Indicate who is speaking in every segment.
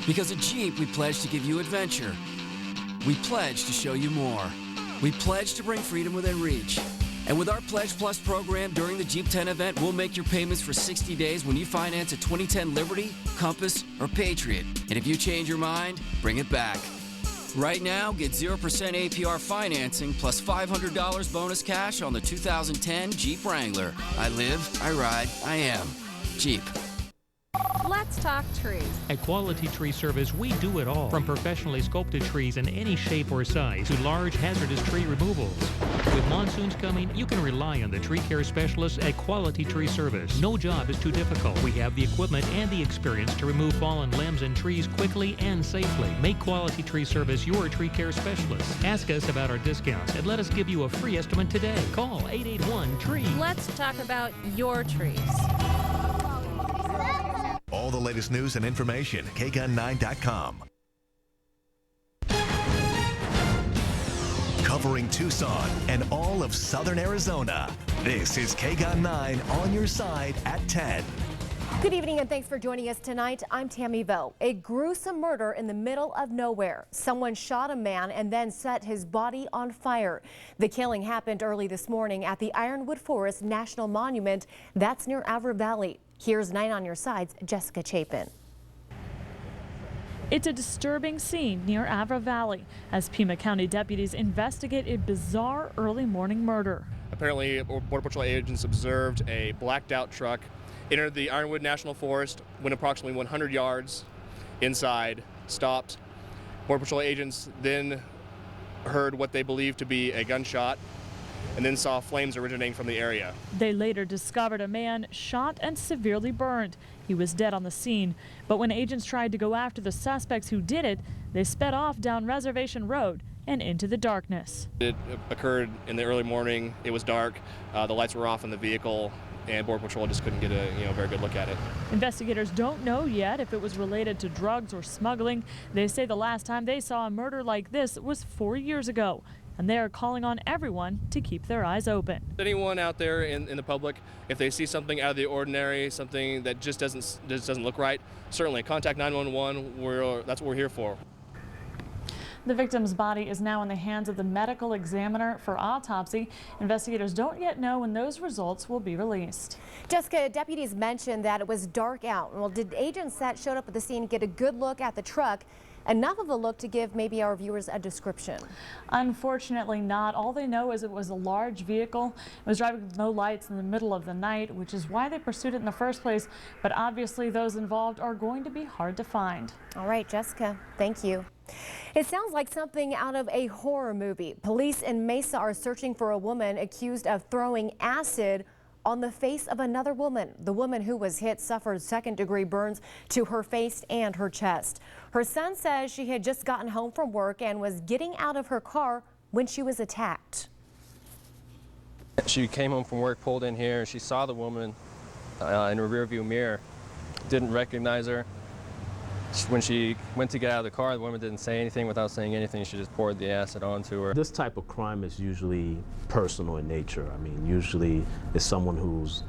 Speaker 1: Because at Jeep, we pledge to give you adventure. We pledge to show you more. We pledge to bring freedom within reach. And with our Pledge Plus program during the Jeep 10 event, we'll make your payments for 60 days when you finance a 2010 Liberty, Compass, or Patriot. And if you change your mind, bring it back. Right now, get 0% APR financing plus $500 bonus cash on the 2010 Jeep Wrangler. I live, I ride, I am. Jeep.
Speaker 2: Let's talk trees.
Speaker 3: At Quality Tree Service, we do it all. From professionally sculpted trees in any shape or size to large hazardous tree removals. With monsoons coming, you can rely on the tree care specialists at Quality Tree Service. No job is too difficult. We have the equipment and the experience to remove fallen limbs and trees quickly and safely. Make Quality Tree Service your tree care specialist. Ask us about our discounts and let us give you a free estimate today. Call 881-TREE.
Speaker 2: Let's talk about your trees.
Speaker 4: All the latest news and information, KGUN-9.com. Covering Tucson and all of southern Arizona, this is KGUN-9 on your side at 10.
Speaker 5: Good evening and thanks for joining us tonight. I'm Tammy Vo. A gruesome murder in the middle of nowhere. Someone shot a man and then set his body on fire. The killing happened early this morning at the Ironwood Forest National Monument. That's near Avra Valley. Here's 9 on your side's Jessica Chapin.
Speaker 6: It's a disturbing scene near Avra Valley as Pima County deputies investigate a bizarre early morning murder.
Speaker 7: Apparently, Border Patrol agents observed a blacked out truck enter the Ironwood National Forest, went approximately 100 yards inside, stopped. Border Patrol agents then heard what they believed to be a gunshot and then saw flames originating from the area.
Speaker 6: They later discovered a man shot and severely burned. He was dead on the scene, but when agents tried to go after the suspects who did it, they sped off down Reservation Road and into the darkness.
Speaker 7: It occurred in the early morning. It was dark. The lights were off in the vehicle, and Border Patrol just couldn't get a very good look at it.
Speaker 6: Investigators don't know yet if it was related to drugs or smuggling. They say the last time they saw a murder like this was 4 years ago. And they are calling on everyone to keep their eyes open.
Speaker 7: Anyone out there in the public, if they see something out of the ordinary, something that just doesn't look right, certainly contact 911. That's what we're here for.
Speaker 6: The victim's body is now in the hands of the medical examiner for autopsy. Investigators don't yet know when those results will be released.
Speaker 5: Jessica, deputies mentioned that it was dark out. Well, did agents that showed up at the scene get a good look at the truck? Enough of a look to give maybe our viewers a description?
Speaker 6: Unfortunately not. All they know is it was a large vehicle. It was driving with no lights in the middle of the night, which is why they pursued it in the first place. But obviously those involved are going to be hard to find.
Speaker 5: All right, Jessica, thank you. It sounds like something out of a horror movie. Police in Mesa are searching for a woman accused of throwing acid on the face of another woman. The woman who was hit suffered second-degree burns to her face and her chest. Her son says she had just gotten home from work and was getting out of her car when she was attacked.
Speaker 8: She came home from work, pulled in here, she saw the woman in her rearview mirror, didn't recognize her. When she went to get out of the car, the woman didn't say anything. Without saying anything, she just poured the acid onto her.
Speaker 9: This type of crime is usually personal in nature. I mean, usually it's someone who's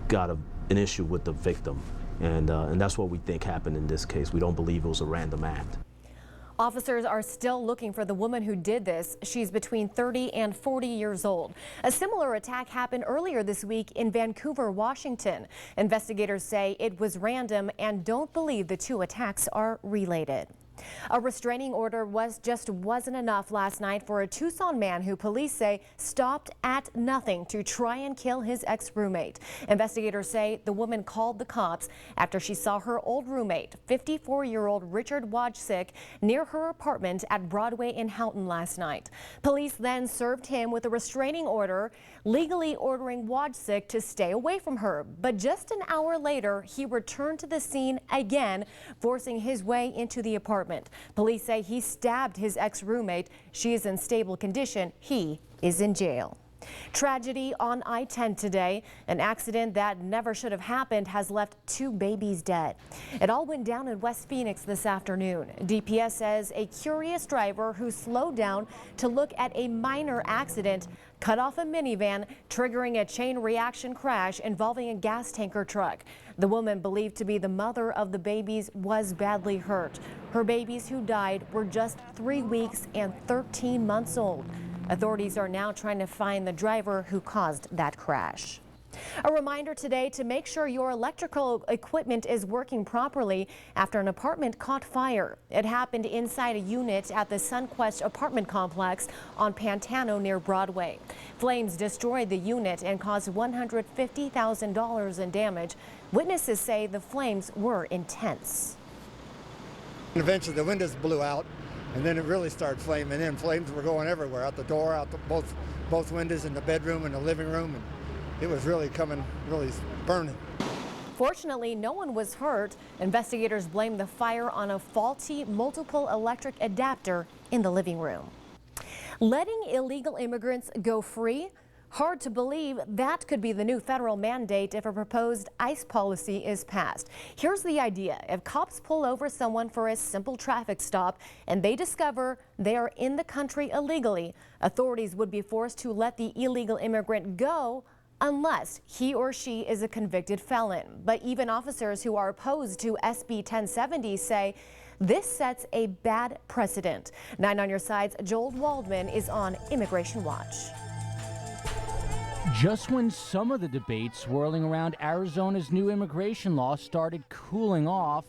Speaker 9: got an issue with the victim, and that's what we think happened in this case. We don't believe it was a random act.
Speaker 5: Officers are still looking for the woman who did this. She's between 30 and 40 years old. A similar attack happened earlier this week in Vancouver, Washington. Investigators say it was random and don't believe the two attacks are related. A restraining order wasn't enough last night for a Tucson man who police say stopped at nothing to try and kill his ex-roommate. Investigators say the woman called the cops after she saw her old roommate, 54-year-old Richard Wojcik, near her apartment at Broadway in Houghton last night. Police then served him with a restraining order, legally ordering Wojcik to stay away from her. But just an hour later, he returned to the scene again, forcing his way into the apartment. Police say he stabbed his ex-roommate. She is in stable condition. He is in jail. Tragedy on I-10 today. An accident that never should have happened has left 2 babies dead. It all went down in West Phoenix this afternoon. DPS says a curious driver who slowed down to look at a minor accident cut off a minivan, triggering a chain reaction crash involving a gas tanker truck. The woman, believed to be the mother of the babies, was badly hurt. Her babies, who died, were just 3 weeks and 13 months old. Authorities are now trying to find the driver who caused that crash. A reminder today to make sure your electrical equipment is working properly after an apartment caught fire. It happened inside a unit at the Sunquest apartment complex on Pantano near Broadway. Flames destroyed the unit and caused $150,000 in damage. Witnesses say the flames were intense.
Speaker 10: Eventually the windows blew out, and then it really started flaming in. Flames were going everywhere, out the door, out the, both windows in the bedroom and the living room, and it was really burning.
Speaker 5: Fortunately, no one was hurt. Investigators blame the fire on a faulty multiple electric adapter in the living room. Letting illegal immigrants go free? Hard to believe that could be the new federal mandate if a proposed ICE policy is passed. Here's the idea. If cops pull over someone for a simple traffic stop and they discover they are in the country illegally, authorities would be forced to let the illegal immigrant go unless he or she is a convicted felon. But even officers who are opposed to SB 1070 say this sets a bad precedent. 9 on your side's Joel Waldman is on Immigration Watch.
Speaker 11: Just when some of the debate swirling around Arizona's new immigration law started cooling off,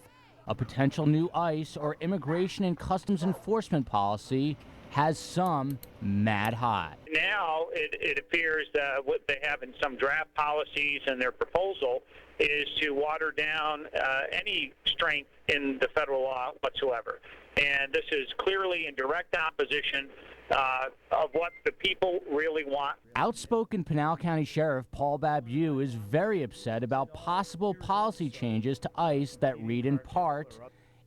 Speaker 11: a potential new ICE or Immigration and Customs Enforcement policy has some mad hot.
Speaker 12: Now it appears that what they have in some draft policies and their proposal is to water down any strength in the federal law whatsoever. And this is clearly in direct opposition of what the people really want.
Speaker 11: Outspoken Pinal County Sheriff Paul Babu is very upset about possible policy changes to ICE that read in part,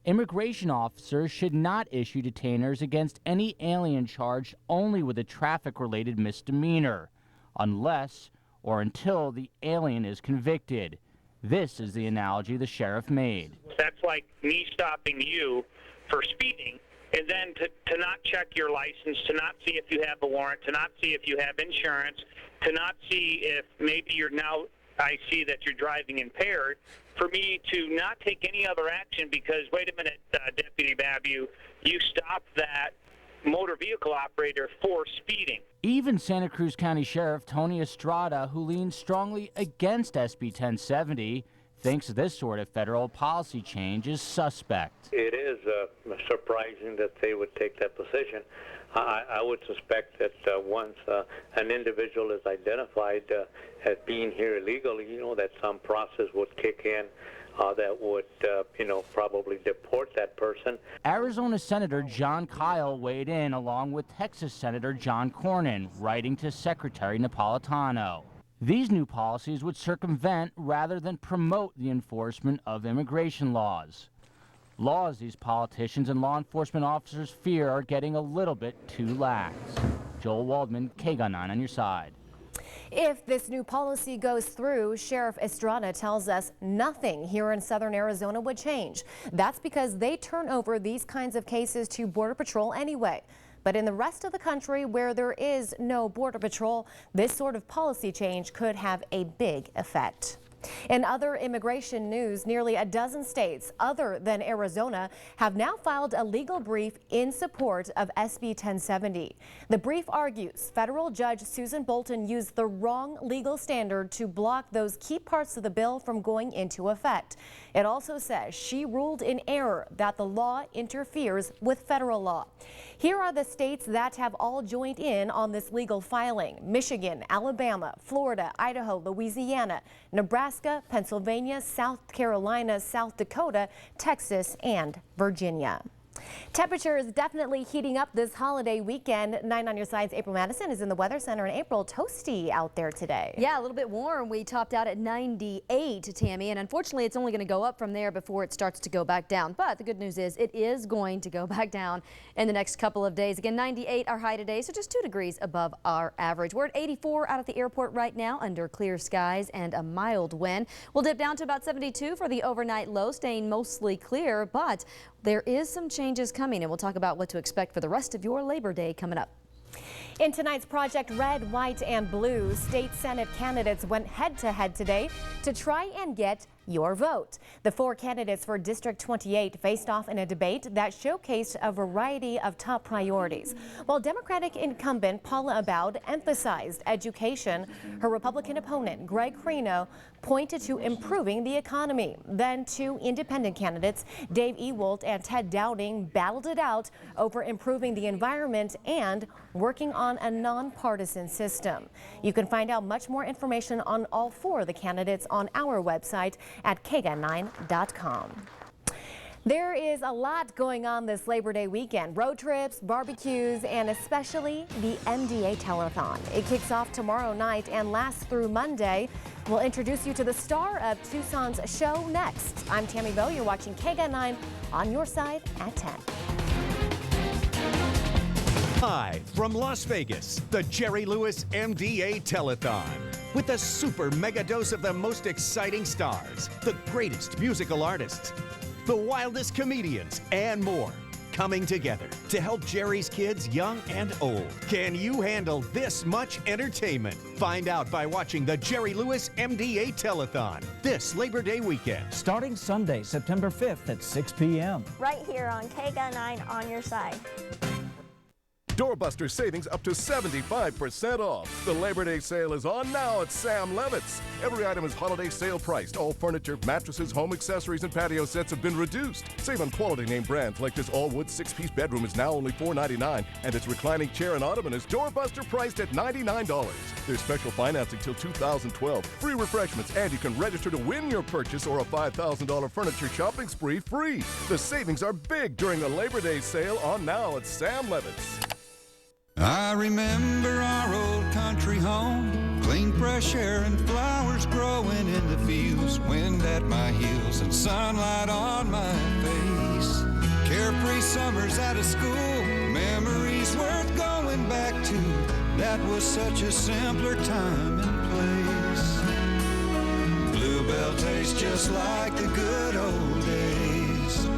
Speaker 11: immigration officers should not issue detainers against any alien charged only with a traffic-related misdemeanor, unless or until the alien is convicted. This is the analogy the sheriff made.
Speaker 12: That's like me stopping you for speeding, and then to not check your license, to not see if you have a warrant, to not see if you have insurance, to not see if maybe I see that you're driving impaired, for me to not take any other action because, wait a minute, Deputy Babu, you stopped that motor vehicle operator for speeding.
Speaker 11: Even Santa Cruz County Sheriff Tony Estrada, who leans strongly against SB 1070, thinks this sort of federal policy change is suspect.
Speaker 13: It is surprising that they would take that position. I would suspect that once an individual is identified as being here illegally, that some process would kick in that would, probably deport that person.
Speaker 11: Arizona Senator John Kyle weighed in along with Texas Senator John Cornyn, writing to Secretary Napolitano. These new policies would circumvent rather than promote the enforcement of immigration laws. Laws these politicians and law enforcement officers fear are getting a little bit too lax. Joel Waldman, KGUN-9 on your side.
Speaker 5: If this new policy goes through, Sheriff Estrada tells us nothing here in southern Arizona would change. That's because they turn over these kinds of cases to Border Patrol anyway. But in the rest of the country where there is no Border Patrol, this sort of policy change could have a big effect. In other immigration news, nearly a dozen states other than Arizona have now filed a legal brief in support of SB 1070. The brief argues federal judge Susan Bolton used the wrong legal standard to block those key parts of the bill from going into effect. It also says she ruled in error that the law interferes with federal law. Here are the states that have all joined in on this legal filing: Michigan, Alabama, Florida, Idaho, Louisiana, Nebraska, Pennsylvania, South Carolina, South Dakota, Texas, and Virginia. Temperatures definitely heating up this holiday weekend. 9 on your side's April Madison is in the Weather Center. And April, toasty out there today.
Speaker 14: Yeah, a little bit warm. We topped out at 98, Tammy, and unfortunately it's only going to go up from there before it starts to go back down. But the good news is it is going to go back down in the next couple of days. Again, 98 our high today, so just 2 degrees above our average. We're at 84 out at the airport right now under clear skies and a mild wind. We'll dip down to about 72 for the overnight low, staying mostly clear, but there is some changes coming, and we'll talk about what to expect for the rest of your Labor Day coming up.
Speaker 5: In tonight's Project Red, White, and Blue, state Senate candidates went head-to-head today to try and get your vote. The 4 candidates for District 28 faced off in a debate that showcased a variety of top priorities. While Democratic incumbent Paula Abboud emphasized education, her Republican opponent, Greg Carino, pointed to improving the economy. Then 2 independent candidates, Dave Ewald and Ted Dowding, battled it out over improving the environment and working on a nonpartisan system. You can find out much more information on all 4 of the candidates on our website at KGUN-9.com. There is a lot going on this Labor Day weekend. Road trips, barbecues, and especially the MDA Telethon. It kicks off tomorrow night and lasts through Monday. We'll introduce you to the star of Tucson's show next. I'm Tammy Bowe. You're watching KGUN-9 on your side at 10.
Speaker 15: Hi from Las Vegas, the Jerry Lewis MDA Telethon. With a super mega dose of the most exciting stars, the greatest musical artists, the wildest comedians, and more coming together to help Jerry's kids young and old. Can you handle this much entertainment? Find out by watching the Jerry Lewis MDA Telethon this Labor Day weekend.
Speaker 16: Starting Sunday, September 5th at 6 p.m.
Speaker 17: Right here on KGUN-9 on your side.
Speaker 18: Doorbuster savings up to 75% off. The Labor Day sale is on now at Sam Levitt's. Every item is holiday sale priced. All furniture, mattresses, home accessories, and patio sets have been reduced. Save on quality name brands like this all-wood 6-piece bedroom is now only $4.99, and its reclining chair and ottoman is Doorbuster priced at $99. There's special financing till 2012, free refreshments, and you can register to win your purchase or a $5,000 furniture shopping spree free. The savings are big during the Labor Day sale on now at Sam Levitt's.
Speaker 19: I remember our old country home, clean fresh air and flowers growing in the fields, wind at my heels and sunlight on my face. Carefree summers out of school, memories worth going back to. That was such a simpler time and place. Bluebell tastes just like the good old days.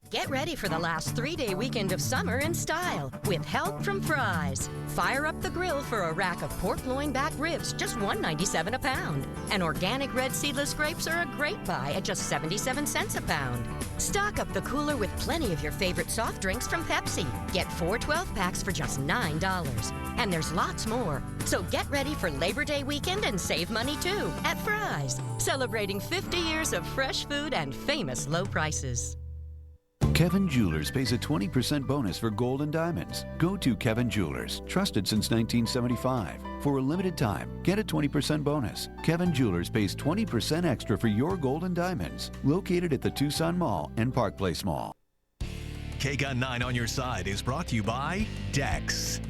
Speaker 20: Get ready for the last 3-day weekend of summer in style with help from Fry's. Fire up the grill for a rack of pork loin back ribs, just $1.97 a pound. And organic red seedless grapes are a great buy at just 77 cents a pound. Stock up the cooler with plenty of your favorite soft drinks from Pepsi. Get 4 12-packs for just $9. And there's lots more. So get ready for Labor Day weekend and save money too at Fry's. Celebrating 50 years of fresh food and famous low prices.
Speaker 21: Kevin Jewelers pays a 20% bonus for gold and diamonds. Go to Kevin Jewelers, trusted since 1975. For a limited time, get a 20% bonus. Kevin Jewelers pays 20% extra for your gold and diamonds. Located at the Tucson Mall and Park Place Mall.
Speaker 4: KGUN-9 on your side is brought to you by Dex.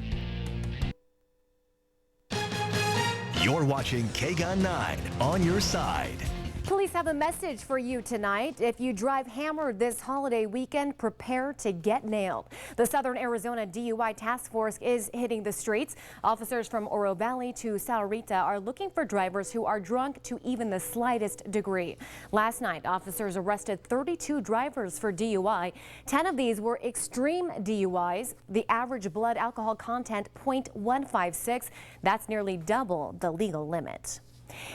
Speaker 4: You're watching KGUN-9 on your side.
Speaker 5: Police have a message for you tonight. If you drive hammered this holiday weekend, prepare to get nailed. The Southern Arizona DUI Task Force is hitting the streets. Officers from Oro Valley to Sahuarita are looking for drivers who are drunk to even the slightest degree. Last night, officers arrested 32 drivers for DUI. 10 of these were extreme DUIs. The average blood alcohol content 0.156. That's nearly double the legal limit.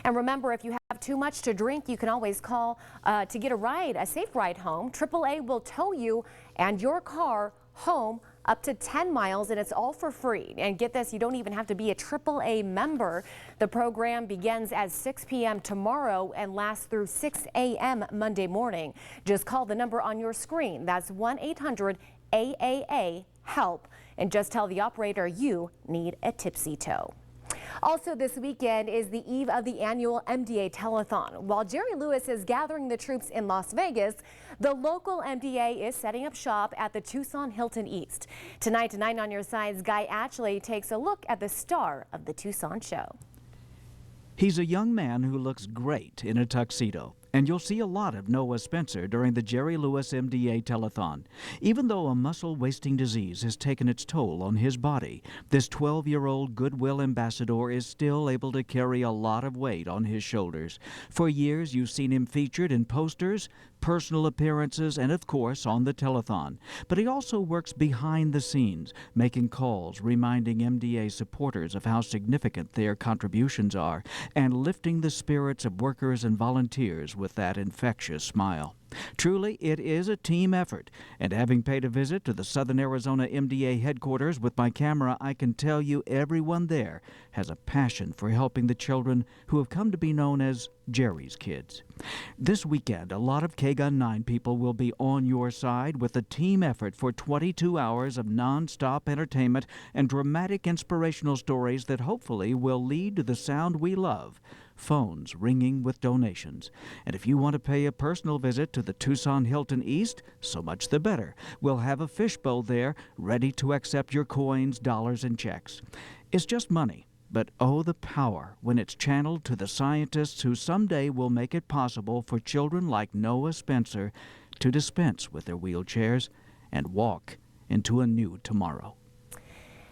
Speaker 5: And remember, if you have too much to drink, you can always call to get a safe ride home. AAA will tow you and your car home up to 10 miles, and it's all for free. And get this, you don't even have to be a AAA member. The program begins at 6 p.m. tomorrow and lasts through 6 a.m. Monday morning. Just call the number on your screen. That's 1-800-AAA-HELP. And just tell the operator you need a tipsy tow. Also this weekend is the eve of the annual MDA Telethon. While Jerry Lewis is gathering the troops in Las Vegas, the local MDA is setting up shop at the Tucson Hilton East. Tonight on Your Side's Guy Ashley takes a look at the star of the Tucson show.
Speaker 1: He's a young man who looks great in a tuxedo, and you'll see a lot of Noah Spencer during the Jerry Lewis MDA Telethon. Even though a muscle-wasting disease has taken its toll on his body, this 12-year-old Goodwill ambassador is still able to carry a lot of weight on his shoulders. For years, you've seen him featured in posters, personal appearances, and of course on the telethon. But he also works behind the scenes, making calls, reminding MDA supporters of how significant their contributions are, and lifting the spirits of workers and volunteers with that infectious smile. Truly, it is a team effort, and having paid a visit to the Southern Arizona MDA headquarters with my camera, I can tell you everyone there has a passion for helping the children who have come to be known as Jerry's kids. This weekend, a lot of KGUN-9 people will be on your side with a team effort for 22 hours of non-stop entertainment and dramatic inspirational stories that hopefully will lead to the sound we love. Phones ringing with donations. And if you want to pay a personal visit to the Tucson Hilton East, so much the better. We'll have a fishbowl there ready to accept your coins, dollars, and checks. It's just money, but oh, the power when it's channeled to the scientists who someday will make it possible for children like Noah Spencer to dispense with their wheelchairs and walk into a new tomorrow.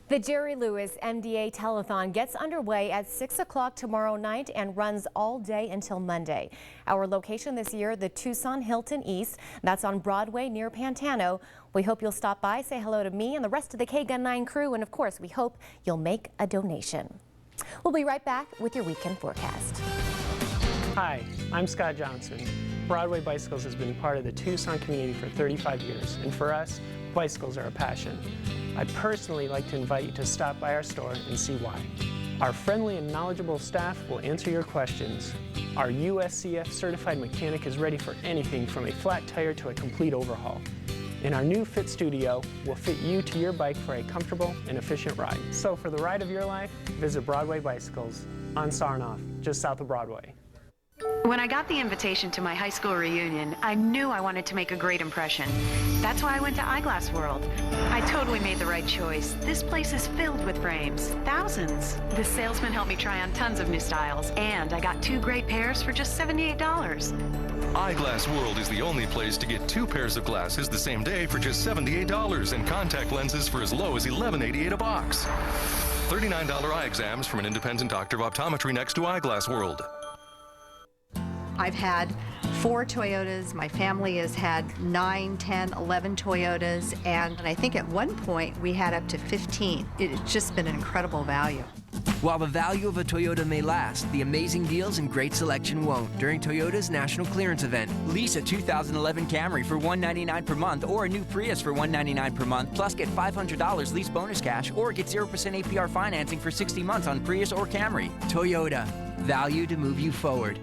Speaker 5: The Jerry Lewis MDA Telethon gets underway at 6 o'clock tomorrow night and runs all day until Monday. Our location this year, the Tucson Hilton East. That's on Broadway near Pantano. We hope you'll stop by, say hello to me and the rest of the KGUN-9 crew, and of course, we hope you'll make a donation. We'll be right back with your weekend forecast.
Speaker 22: Hi, I'm Scott Johnson. Broadway Bicycles has been part of the Tucson community for 35 years, and for us, bicycles are a passion. I'd personally like to invite you to stop by our store and see why. Our friendly and knowledgeable staff will answer your questions. Our USCF certified mechanic is ready for anything from a flat tire to a complete overhaul. And our new Fit Studio will fit you to your bike for a comfortable and efficient ride. So for the ride of your life, visit Broadway Bicycles on Sarnoff, just south of Broadway.
Speaker 23: When I got the invitation to my high school reunion, I knew I wanted to make a great impression. That's why I went to Eyeglass World. I totally made the right choice. This place is filled with frames, thousands. The salesman helped me try on tons of new styles, and I got 2 great pairs for just $78.
Speaker 24: Eyeglass World is the only place to get 2 pairs of glasses the same day for just $78 and contact lenses for as low as $11.88 a box. $39 eye exams from an independent doctor of optometry next to Eyeglass World.
Speaker 25: I've had 4 Toyotas. My family has had 9, 10, 11 Toyotas, and I think at one point we had up to 15. It's just been an incredible value.
Speaker 26: While the value of a Toyota may last, the amazing deals and great selection won't during Toyota's National Clearance Event. Lease a 2011 Camry for $199 per month or a new Prius for $199 per month, plus get $500 lease bonus cash or get 0% APR financing for 60 months on Prius or Camry. Toyota, value to move you forward.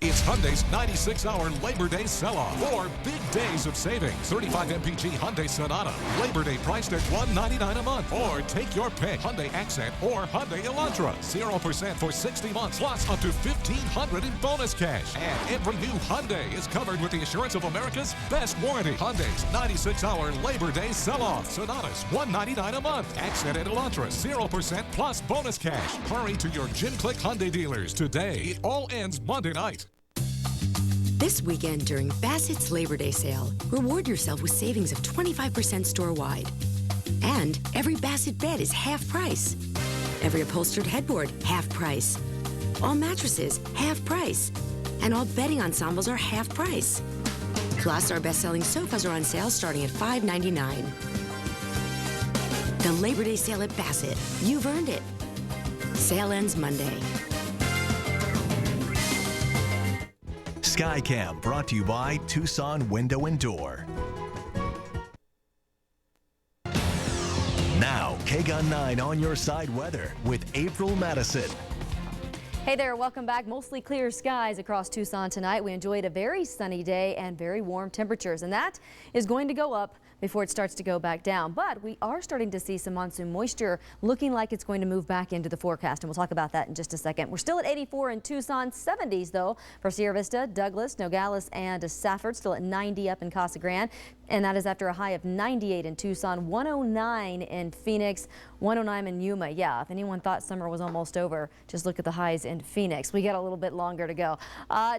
Speaker 27: It's Hyundai's 96-hour Labor Day sell-off. 4 big days of savings. 35 MPG Hyundai Sonata. Labor Day priced at $199 a month. Or take your pick. Hyundai Accent or Hyundai Elantra. 0% for 60 months. Plus up to $1,500 in bonus cash. And every new Hyundai is covered with the assurance of America's best warranty. Hyundai's 96-hour Labor Day sell-off. Sonatas $199 a month. Accent and Elantra 0% plus bonus cash. Hurry to your Jim Click Hyundai dealers today. It all ends Monday night.
Speaker 28: This weekend during Bassett's Labor Day sale, reward yourself with savings of 25% store-wide. And every Bassett bed is half price. Every upholstered headboard, half price. All mattresses, half price. And all bedding ensembles are half price. Plus, our best-selling sofas are on sale starting at $5.99. The Labor Day sale at Bassett. You've earned it. Sale ends Monday.
Speaker 4: Skycam brought to you by Tucson Window and Door. Now, KGUN-9 on your side weather with April Madison.
Speaker 14: Hey there, welcome back. Mostly clear skies across Tucson tonight. We enjoyed a very sunny day and very warm temperatures, and that is going to go up before it starts to go back down. But we are starting to see some monsoon moisture looking like it's going to move back into the forecast, and we'll talk about that in just a second. We're still at 84 in Tucson, 70s though for Sierra Vista, Douglas, Nogales, and Safford. Still at 90 up in Casa Grande, and that is after a high of 98 in Tucson, 109 in Phoenix, 109 in Yuma. Yeah, if anyone thought summer was almost over, just look at the highs in Phoenix. We got a little bit longer to go.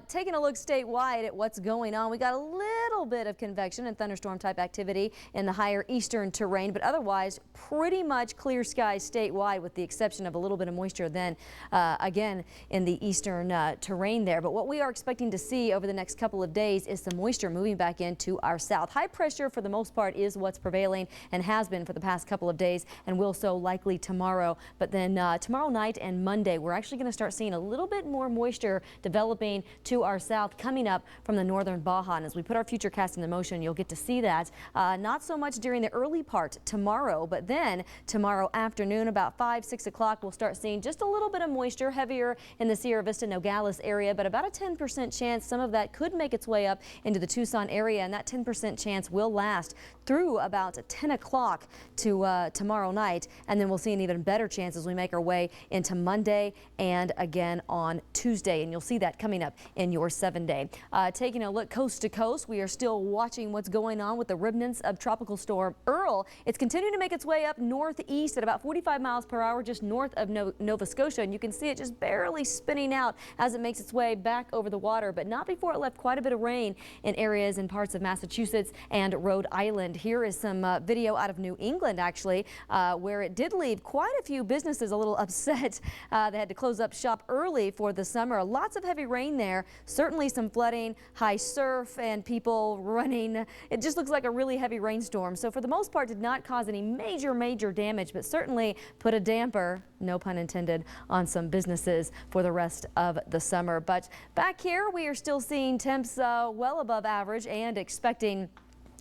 Speaker 14: Taking a look statewide at what's going on, we got a little bit of convection and thunderstorm type activity in the higher eastern terrain, but otherwise pretty much clear skies statewide with the exception of a little bit of moisture then again in the eastern terrain there. But what we are expecting to see over the next couple of days is some moisture moving back into our south. High pressure for the most part is what's prevailing and has been for the past couple of days and will so likely tomorrow. But then tomorrow night and Monday, we're actually going to start seeing a little bit more moisture developing to our south coming up from the northern Baja. And as we put our futurecast into motion, you'll get to see that. Not so much during the early part tomorrow, but then tomorrow afternoon about 5, 6 o'clock, we'll start seeing just a little bit of moisture heavier in the Sierra Vista, Nogales area, but about a 10% chance some of that could make its way up into the Tucson area, and that 10% chance will last through about 10 o'clock to tomorrow night, and then we'll see an even better chance as we make our way into Monday and again on Tuesday, and you'll see that coming up in your 7-day. Taking a look coast to coast, we are still watching what's going on with the remnants of Tropical Storm Earl. It's continuing to make its way up northeast at about 45 miles per hour just north of Nova Scotia, and you can see it just barely spinning out as it makes its way back over the water, but not before it left quite a bit of rain in areas in parts of Massachusetts and Rhode Island. Here is some video out of New England actually where it did leave quite a few businesses a little upset. They had to close up shop early for the summer. Lots of heavy rain there, certainly some flooding, high surf, and people running. It just looks like a really heavy rainstorm. So for the most part did not cause any major damage, but certainly put a damper, no pun intended, on some businesses for the rest of the summer. But back here we are still seeing temps well above average and expecting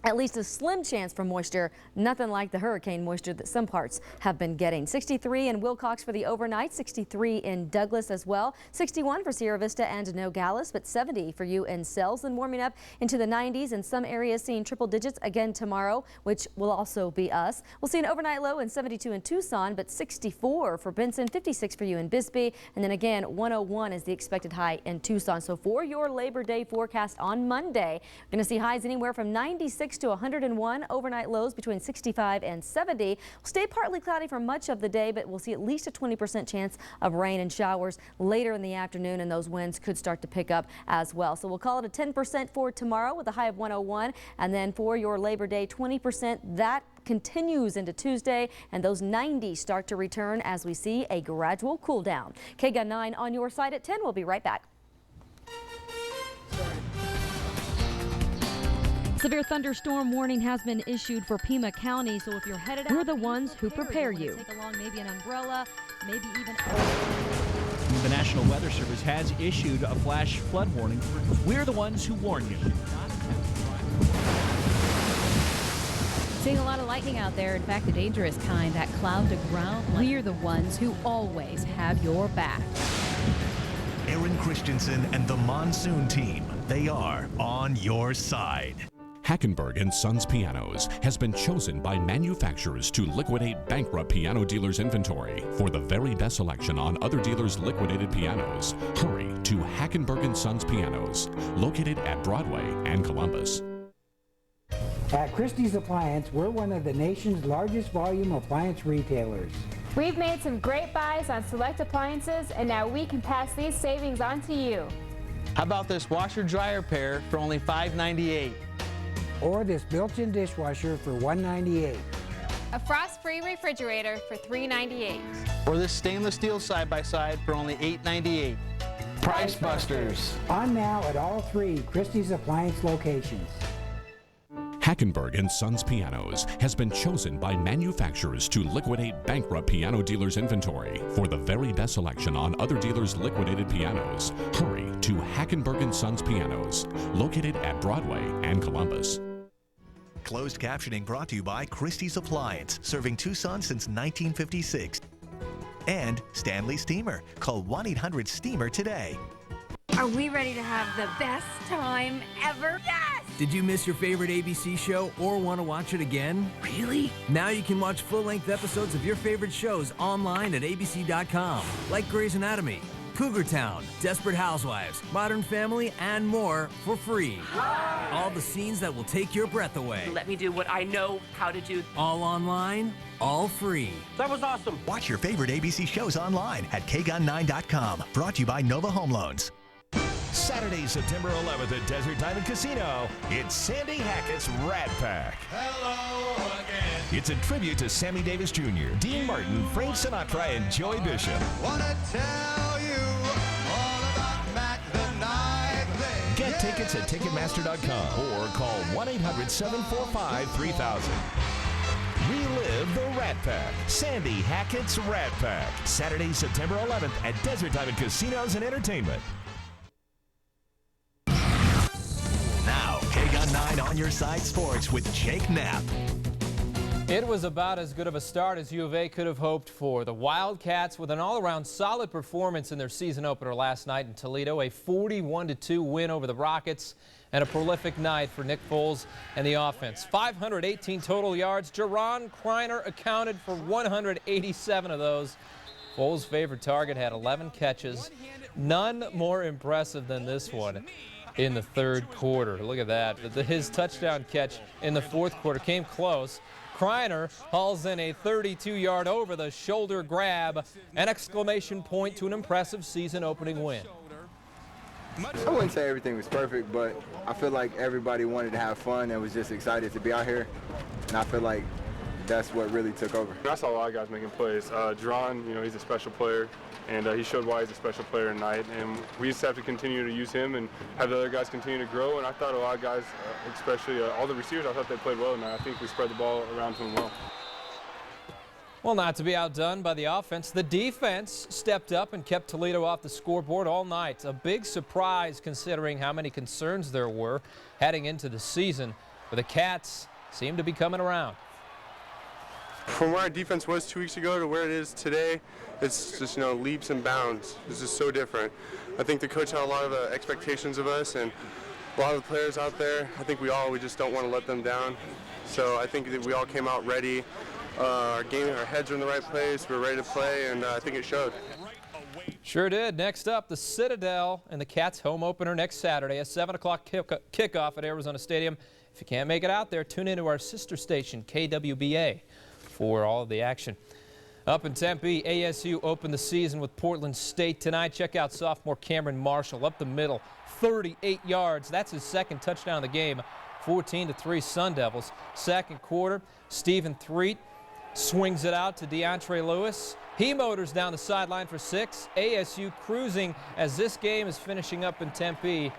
Speaker 14: at least a slim chance for moisture, nothing like the hurricane moisture that some parts have been getting. 63 in Wilcox for the overnight, 63 in Douglas as well, 61 for Sierra Vista and Nogales, but 70 for you in Sells, and warming up into the 90s in some areas, seeing triple digits again tomorrow, which will also be us. We'll see an overnight low in 72 in Tucson, but 64 for Benson, 56 for you in Bisbee, and then again 101 is the expected high in Tucson. So for your Labor Day forecast on Monday, we're going to see highs anywhere from 96 to 101, overnight lows between 65 and 70. We'll stay partly cloudy for much of the day, but we'll see at least a 20% chance of rain and showers later in the afternoon, and those winds could start to pick up as well. So we'll call it a 10% for tomorrow with a high of 101, and then for your Labor Day 20%, that continues into Tuesday, and those 90s start to return as we see a gradual cool down. KGUN-9 on your side at 10. We'll be right back. Severe thunderstorm warning has been issued for Pima County, so if you're headed out, we're the ones who prepare you. Take along maybe an umbrella, maybe even.
Speaker 2: The National Weather Service has issued a flash flood warning. We're the ones who warn you.
Speaker 3: Seeing a lot of lightning out there. In fact, the dangerous kind, that cloud to ground. We're the ones who always have your back.
Speaker 4: Aaron Christensen and the Monsoon Team, they are on your side.
Speaker 6: Hackenberg & Sons Pianos has been chosen by manufacturers to liquidate bankrupt piano dealers' inventory. For the very best selection on other dealers' liquidated pianos, hurry to Hackenberg & Sons Pianos, located at Broadway and Columbus.
Speaker 7: At Christie's Appliance, we're one of the nation's largest volume appliance retailers.
Speaker 8: We've made some great buys on select appliances, and now we can pass these savings on to you.
Speaker 9: How about this washer-dryer pair for only $5.98?
Speaker 7: Or this built-in dishwasher for $198.
Speaker 8: A frost-free refrigerator for $398.
Speaker 9: Or this stainless steel side-by-side for only $8.98. Price Busters.
Speaker 7: On now at all 3 Christie's Appliance locations.
Speaker 6: Hackenberg & Sons Pianos has been chosen by manufacturers to liquidate bankrupt piano dealers' inventory. For the very best selection on other dealers' liquidated pianos, hurry to Hackenberg & Sons Pianos, located at Broadway and Columbus.
Speaker 4: Closed captioning brought to you by Christie's Appliance, serving Tucson since 1956. And Stanley Steamer. Call 1-800-STEAMER today.
Speaker 10: Are we ready to have the best time ever? Yes! Did you miss your favorite ABC show or want to watch it again? Really? Now you can watch full-length episodes of your favorite shows online at abc.com, like Grey's Anatomy, Cougar Town, Desperate Housewives, Modern Family, and more for free. All the scenes that will take your breath away.
Speaker 11: Let me do what I know how to do.
Speaker 10: All online, all free.
Speaker 11: That was awesome.
Speaker 4: Watch your favorite ABC shows online at KGUN-9.com. Brought to you by Nova Home Loans.
Speaker 12: Saturday, September 11th at Desert Diamond Casino, it's Sandy Hackett's Rat Pack.
Speaker 19: Hello again.
Speaker 12: It's a tribute to Sammy Davis Jr., Dean Martin, Frank Sinatra, and Joey Bishop.
Speaker 19: Wanna tell you all about Mac the Night.
Speaker 12: Get tickets at Ticketmaster.com or call 1-800-745-3000. Relive the Rat Pack. Sandy Hackett's Rat Pack. Saturday, September 11th at Desert Diamond Casinos and Entertainment.
Speaker 4: Now, KGUN-9 On Your Side Sports with Jake Knapp.
Speaker 13: It was about as good of a start as U of A could have hoped for. The Wildcats with an all-around solid performance in their season opener last night in Toledo, a 41-2 win over the Rockets, and a prolific night for Nick Foles and the offense. 518 total yards. Jerron Kreiner accounted for 187 of those. Foles' favorite target had 11 catches. None more impressive than this one in the third quarter. Look at that. His touchdown catch in the fourth quarter came close. Kreiner hauls in a 32-yard over-the-shoulder grab, an exclamation point to an impressive season-opening win.
Speaker 15: I wouldn't say everything was perfect, but I feel like everybody wanted to have fun and was just excited to be out here, and I feel like that's what really took over.
Speaker 16: I saw a lot of guys making plays. Jerron, he's a special player, and he showed why he's a special player tonight, and we just have to continue to use him and have the other guys continue to grow, and I thought a lot of guys, especially all the receivers, I thought they played well tonight. I think we spread the ball around to them well.
Speaker 13: Well, not to be outdone by the offense, the defense stepped up and kept Toledo off the scoreboard all night. A big surprise considering how many concerns there were heading into the season, but the Cats seem to be coming around.
Speaker 16: From where our defense was 2 weeks ago to where it is today, it's just, leaps and bounds. It's just so different. I think the coach had a lot of expectations of us, and a lot of the players out there, I think we just don't want to let them down. So I think that we all came out ready. Our heads are in the right place. We're ready to play, and I think it showed.
Speaker 13: Sure did. Next up, the Citadel and the Cats home opener next Saturday, a 7 o'clock kickoff at Arizona Stadium. If you can't make it out there, tune into our sister station, KWBA, for all of the action. Up in Tempe, ASU opened the season with Portland State tonight. Check out sophomore Cameron Marshall up the middle, 38 yards. That's his second touchdown of the game, 14-3 Sun Devils. Second quarter, Stephen Threet swings it out to DeAndre Lewis. He motors down the sideline for 6. ASU cruising as this game is finishing up in Tempe.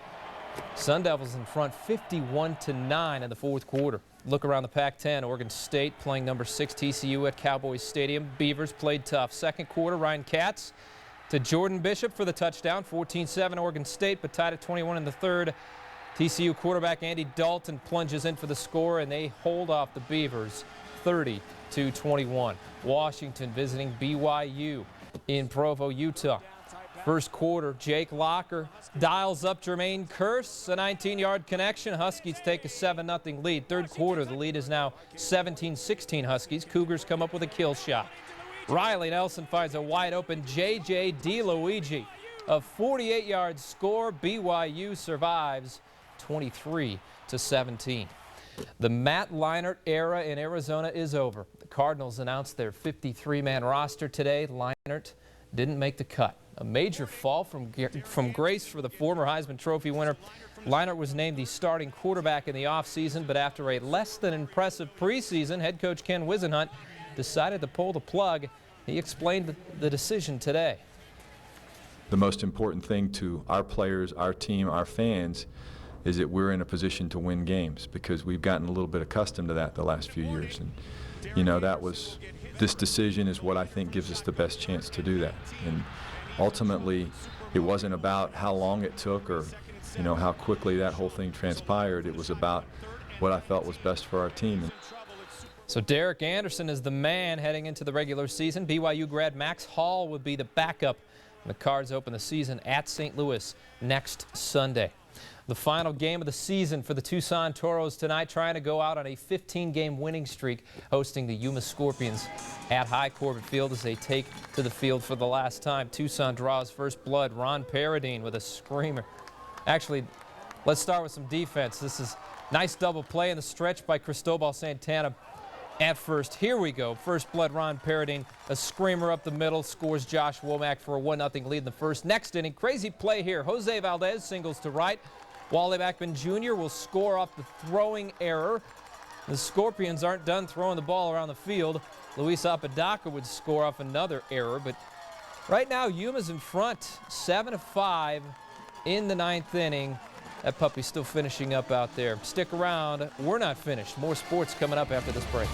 Speaker 13: Sun Devils in front 51-9 in the fourth quarter. Look around the Pac-10. Oregon State playing number 6 TCU at Cowboys Stadium. Beavers played tough. Second quarter, Ryan Katz to Jordan Bishop for the touchdown. 14-7 Oregon State, but tied at 21 in the third. TCU quarterback Andy Dalton plunges in for the score, and they hold off the Beavers 30-21. Washington visiting BYU in Provo, Utah. First quarter, Jake Locker dials up Jermaine Kearse, a 19-yard connection. Huskies take a 7-0 lead. Third quarter, the lead is now 17-16 Huskies. Cougars come up with a kill shot. Riley Nelson finds a wide-open J.J. DeLuigi. A 48-yard score. BYU survives 23-17. The Matt Leinart era in Arizona is over. The Cardinals announced their 53-man roster today. Leinart didn't make the cut. A major fall from grace for the former Heisman Trophy winner. Leinart was named the starting quarterback in the offseason, but after a less than impressive preseason, head coach Ken Wisenhunt decided to pull the plug. He explained the decision today.
Speaker 17: The most important thing to our players, our team, our fans, is that we're in a position to win games, because we've gotten a little bit accustomed to that the last few years. And, this decision is what I think gives us the best chance to do that. And ultimately, it wasn't about how long it took or, how quickly that whole thing transpired. It was about what I felt was best for our team.
Speaker 13: So Derek Anderson is the man heading into the regular season. BYU grad Max Hall would be the backup. The Cards open the season at St. Louis next Sunday. The final game of the season for the Tucson Toros tonight, trying to go out on a 15-game winning streak, hosting the Yuma Scorpions at High Corbett Field as they take to the field for the last time. Tucson draws first blood. Ron Paradine with a screamer. Actually, let's start with some defense. This is nice double play in the stretch by Cristobal Santana at first. Here we go. First blood, Ron Paradine, a screamer up the middle, scores Josh Womack for a 1-0 lead in the first. Next inning, crazy play here. Jose Valdez singles to right. Wally Backman Jr. will score off the throwing error. The Scorpions aren't done throwing the ball around the field. Luis Apodaca would score off another error, but right now Yuma's in front, 7-5 in the 9th inning. That puppy's still finishing up out there. Stick around. We're not finished. More sports coming up after this break.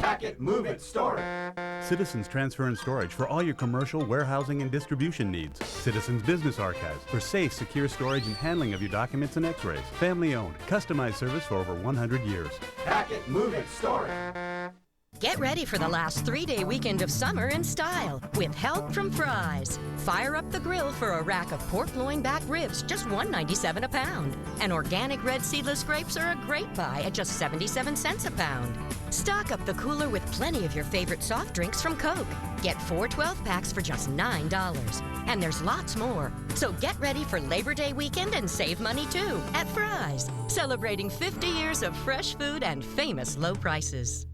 Speaker 1: Pack it, move it, store it. Citizens Transfer and Storage for all your commercial, warehousing, and distribution needs. Citizens Business Archives for safe, secure storage and handling of your documents and x-rays. Family owned, customized service for over 100 years. Pack it, move it, store it.
Speaker 5: Get ready for the last 3-day weekend of summer in style with help from Fry's. Fire up the grill for a rack of pork loin back ribs, just $1.97 a pound. And organic red seedless grapes are a great buy at just 77 cents a pound. Stock up the cooler with plenty of your favorite soft drinks from Coke. Get 4 12-packs for just $9. And there's lots more. So get ready for Labor Day weekend and save money too at Fry's. Celebrating 50 years of fresh food and famous low prices.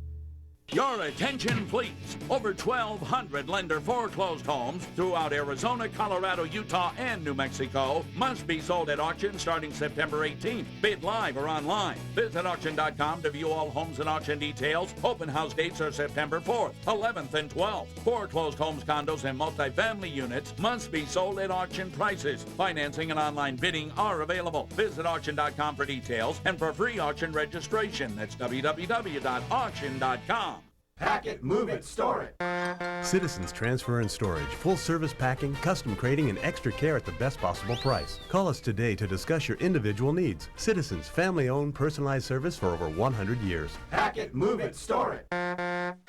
Speaker 18: Your attention, please. Over 1,200 lender foreclosed homes throughout Arizona, Colorado, Utah, and New Mexico must be sold at auction starting September 18th. Bid live or online. Visit auction.com to view all homes and auction details. Open house dates are September 4th, 11th, and 12th. Foreclosed homes, condos, and multifamily units must be sold at auction prices. Financing and online bidding are available. Visit auction.com for details and for free auction registration. That's www.auction.com.
Speaker 1: Pack it, move it, store it. Citizens Transfer and Storage. Full service packing, custom crating, and extra care at the best possible price. Call us today to discuss your individual needs. Citizens, family owned, personalized service for over 100 years. Pack it, move it, store it.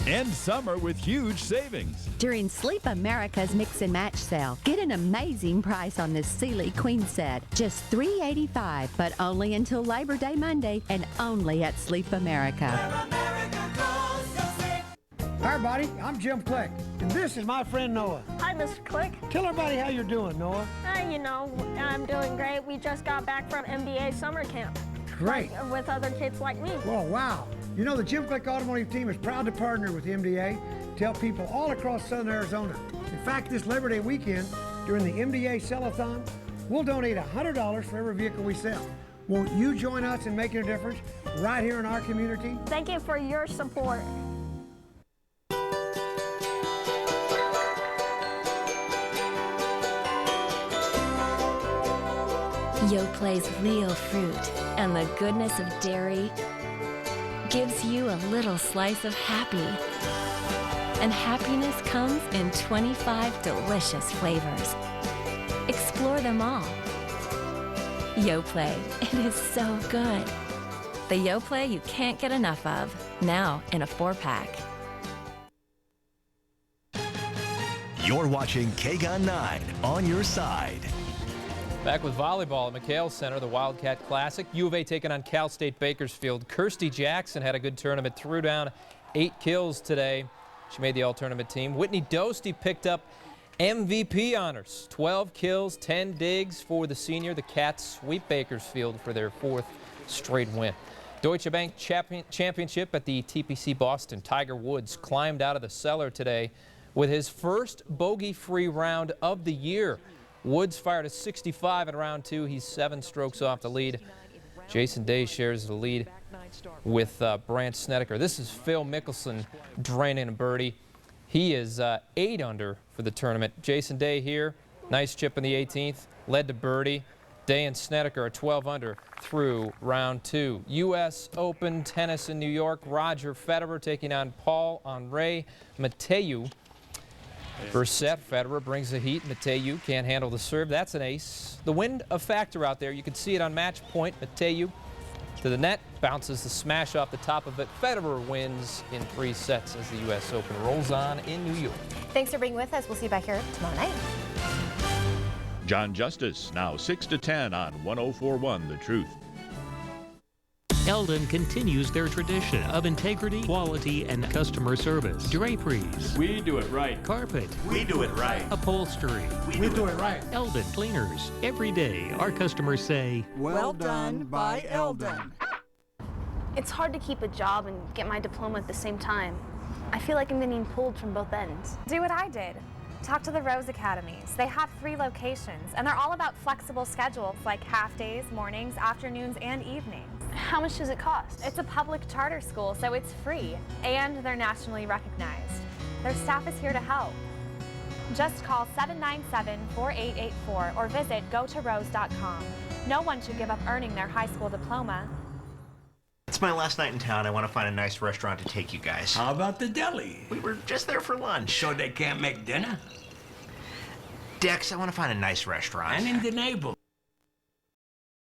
Speaker 20: End summer with huge savings.
Speaker 21: During Sleep America's Mix and Match sale, get an amazing price on this Sealy Queen set. Just $385, but only until Labor Day Monday and only at Sleep America.
Speaker 22: Hi, everybody. I'm Jim Click, and this is my friend Noah.
Speaker 23: Hi, Mr. Click.
Speaker 22: Tell everybody how you're doing, Noah.
Speaker 23: You know, I'm doing great. We just got back from MBA summer camp.
Speaker 22: Great.
Speaker 23: With other kids like me.
Speaker 22: Well, wow. You know, the Jim Click Automotive Team is proud to partner with the MDA to help people all across southern Arizona. In fact, this Labor Day weekend, during the MDA Sell-a-thon, we'll donate $100 for every vehicle we sell. Won't you join us in making a difference right here in our community?
Speaker 23: Thank you for your support.
Speaker 24: Yoplai's real fruit and the goodness of dairy gives you a little slice of happy. And happiness comes in 25 delicious flavors. Explore them all. Yoplait, it is so good. The Yoplait you can't get enough of, now in a 4-pack.
Speaker 4: You're watching KGUN-9 on your side.
Speaker 13: Back with volleyball at McHale Center, the Wildcat Classic. U of A taking on Cal State Bakersfield. Kirsty Jackson had a good tournament, threw down 8 kills today. She made the all-tournament team. Whitney Dostie picked up MVP honors. 12 kills, 10 digs for the senior. The Cats sweep Bakersfield for their 4th straight win. Deutsche Bank Championship at the TPC Boston. Tiger Woods climbed out of the cellar today with his first bogey-free round of the year. Woods fired a 65 in round 2. He's 7 strokes off the lead. Jason Day shares the lead with Brant Snedeker. This is Phil Mickelson draining a birdie. He is 8 under for the tournament. Jason Day here, nice chip in the 18th, led to birdie. Day and Snedeker are 12 under through round 2. U.S. Open tennis in New York. Roger Federer taking on Paul-Henri Mathieu. First set, Federer brings the heat. Mathieu can't handle the serve. That's an ace. The wind a factor out there. You can see it on match point. Mathieu to the net, bounces the smash off the top of it. Federer wins in 3 sets as the U.S. Open rolls on in New York.
Speaker 29: Thanks for being with us. We'll see you back here tomorrow night.
Speaker 20: John Justice, now 6 to 10 on 104.1 The Truth.
Speaker 2: Eldon continues their tradition of integrity, quality, and customer service. Draperies.
Speaker 3: We do it right.
Speaker 2: Carpet.
Speaker 3: We do it right.
Speaker 2: Upholstery.
Speaker 3: We do it right.
Speaker 2: Eldon Cleaners. Every day, our customers say,
Speaker 8: "Well done by Eldon."
Speaker 14: It's hard to keep a job and get my diploma at the same time. I feel like I'm getting pulled from both ends.
Speaker 25: Do what I did. Talk to the Rose Academies. They have 3 locations, and they're all about flexible schedules like half days, mornings, afternoons, and evenings.
Speaker 14: How much does it cost?
Speaker 25: It's a public charter school, so it's free, and they're nationally recognized. Their staff is here to help. Just call 797-4884 or visit gotorose.com. No one should give up earning their high school diploma.
Speaker 26: It's my last night in town. I want to find a nice restaurant to take you guys.
Speaker 3: How about the deli?
Speaker 26: We were just there for lunch.
Speaker 3: So they can't make dinner?
Speaker 26: Dex, I want to find a nice restaurant.
Speaker 3: And in the neighborhood.